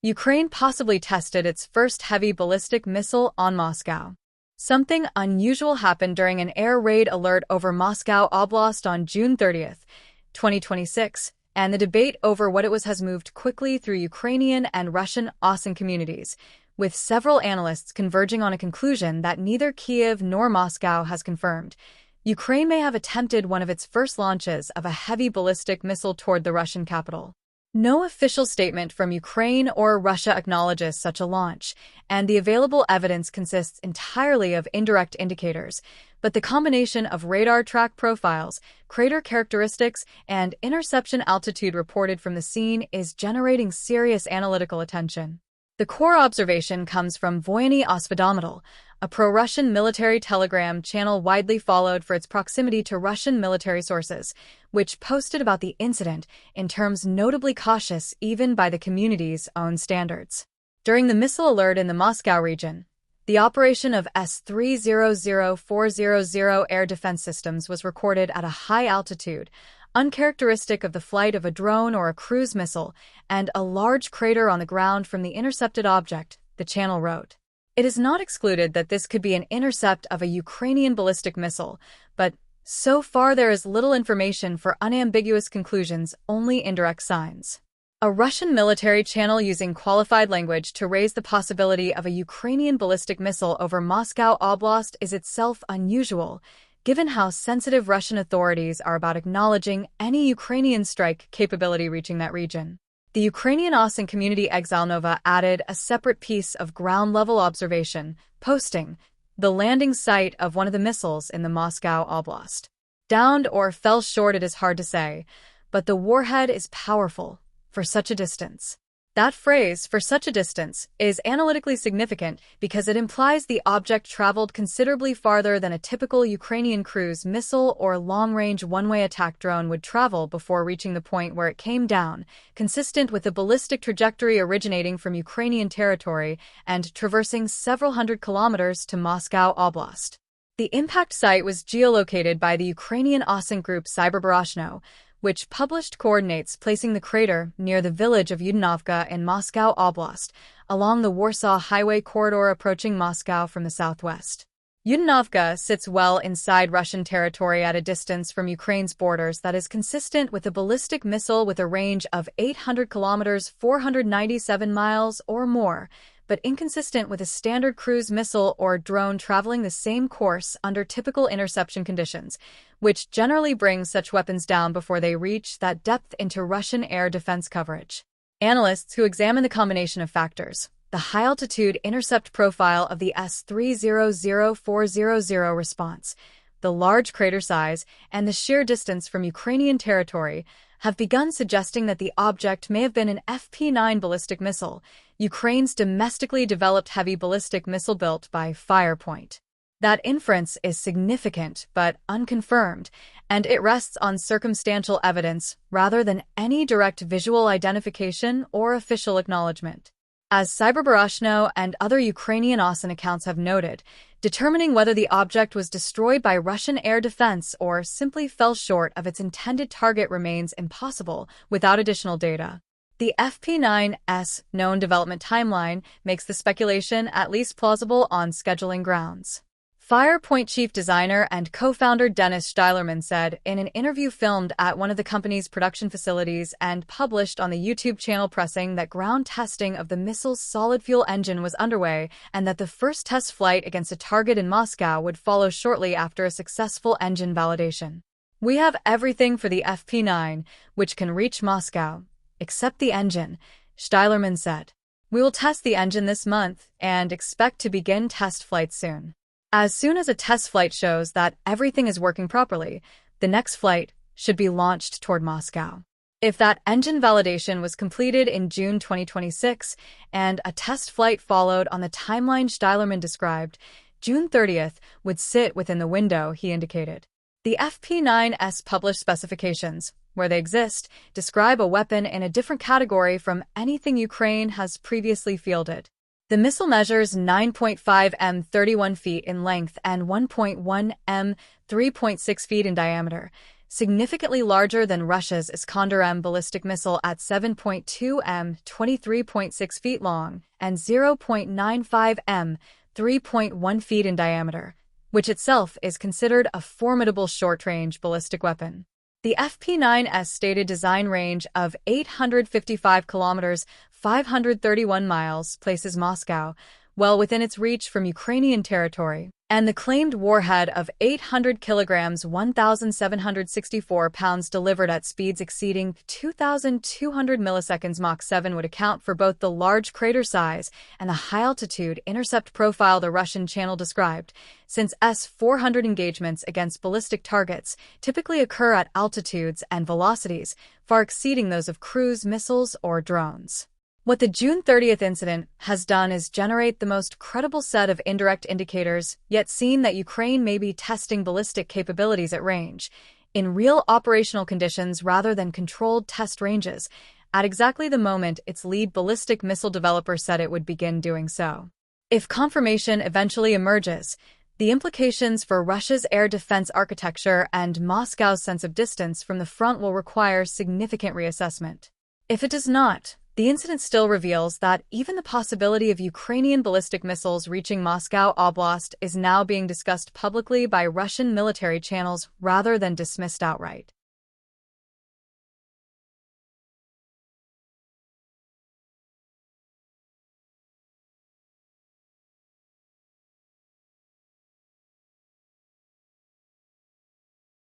Ukraine possibly tested its first heavy ballistic missile on Moscow. Something unusual happened during an air raid alert over Moscow Oblast on June 30th, 2026, and the debate over what it was has moved quickly through Ukrainian and Russian OSINT communities, with several analysts converging on a conclusion that neither Kyiv nor Moscow has confirmed. Ukraine may have attempted one of its first launches of a heavy ballistic missile toward the Russian capital. No official statement from Ukraine or Russia acknowledges such a launch, and the available evidence consists entirely of indirect indicators, but the combination of radar track profiles, crater characteristics, and interception altitude reported from the scene is generating serious analytical attention. The core observation comes from Voyennyy Osvedomitel, a pro-Russian military telegram channel widely followed for its proximity to Russian military sources, which posted about the incident in terms notably cautious even by the community's own standards. During the missile alert in the Moscow region, the operation of S-300400 air defense systems was recorded at a high altitude, uncharacteristic of the flight of a drone or a cruise missile, and a large crater on the ground from the intercepted object, the channel wrote. It is not excluded that this could be an intercept of a Ukrainian ballistic missile, but so far there is little information for unambiguous conclusions, only indirect signs. A Russian military channel using qualified language to raise the possibility of a Ukrainian ballistic missile over Moscow Oblast is itself unusual, given how sensitive Russian authorities are about acknowledging any Ukrainian strike capability reaching that region. The Ukrainian OSINT community Exilnova added a separate piece of ground-level observation, posting the landing site of one of the missiles in the Moscow Oblast. Downed or fell short, it is hard to say, but the warhead is powerful for such a distance. That phrase, for such a distance, is analytically significant because it implies the object traveled considerably farther than a typical Ukrainian cruise missile or long-range one-way attack drone would travel before reaching the point where it came down, consistent with the ballistic trajectory originating from Ukrainian territory and traversing several hundred kilometers to Moscow Oblast. The impact site was geolocated by the Ukrainian OSINT group CyberBoroshno, which published coordinates placing the crater near the village of Yudanovka in Moscow Oblast, along the Warsaw Highway corridor approaching Moscow from the southwest. Yudanovka sits well inside Russian territory at a distance from Ukraine's borders that is consistent with a ballistic missile with a range of 800 kilometers, 497 miles or more, but inconsistent with a standard cruise missile or drone traveling the same course under typical interception conditions, which generally brings such weapons down before they reach that depth into Russian air defense coverage. Analysts who examine the combination of factors, the high-altitude intercept profile of the S-300400 response, the large crater size, and the sheer distance from Ukrainian territory, have begun suggesting that the object may have been an FP-9 ballistic missile, Ukraine's domestically developed heavy ballistic missile built by Firepoint. That inference is significant but unconfirmed, and it rests on circumstantial evidence rather than any direct visual identification or official acknowledgement. As CyberBoroshno and other Ukrainian OSINT accounts have noted, determining whether the object was destroyed by Russian air defense or simply fell short of its intended target remains impossible without additional data. The FP9's known development timeline makes the speculation at least plausible on scheduling grounds. Firepoint chief designer and co-founder Dennis Steilerman said in an interview filmed at one of the company's production facilities and published on the YouTube channel Pressing that ground testing of the missile's solid-fuel engine was underway and that the first test flight against a target in Moscow would follow shortly after a successful engine validation. "We have everything for the FP9, which can reach Moscow, except the engine," Steilerman said. "We will test the engine this month and expect to begin test flights soon. As soon as a test flight shows that everything is working properly, the next flight should be launched toward Moscow." If that engine validation was completed in June 2026 and a test flight followed on the timeline Steilerman described, June 30th would sit within the window he indicated. The FP9's published specifications, where they exist, describe a weapon in a different category from anything Ukraine has previously fielded. The missile measures 9.5 m 31 feet in length and 1.1 m 3.6 feet in diameter, significantly larger than Russia's Iskander-M ballistic missile at 7.2 m, 23.6 feet long, and 0.95 m, 3.1 feet in diameter, which itself is considered a formidable short-range ballistic weapon. The FP9's stated design range of 855 kilometers, 531 miles, places Moscow well within its reach from Ukrainian territory, and the claimed warhead of 800 kilograms, 1,764 pounds delivered at speeds exceeding 2,200 milliseconds Mach 7 would account for both the large crater size and the high-altitude intercept profile the Russian channel described, since S-400 engagements against ballistic targets typically occur at altitudes and velocities far exceeding those of cruise missiles or drones. What the June 30th incident has done is generate the most credible set of indirect indicators, yet seen that Ukraine may be testing ballistic capabilities at range, in real operational conditions rather than controlled test ranges, at exactly the moment its lead ballistic missile developer said it would begin doing so. If confirmation eventually emerges, the implications for Russia's air defense architecture and Moscow's sense of distance from the front will require significant reassessment. If it does not, the incident still reveals that even the possibility of Ukrainian ballistic missiles reaching Moscow Oblast is now being discussed publicly by Russian military channels rather than dismissed outright.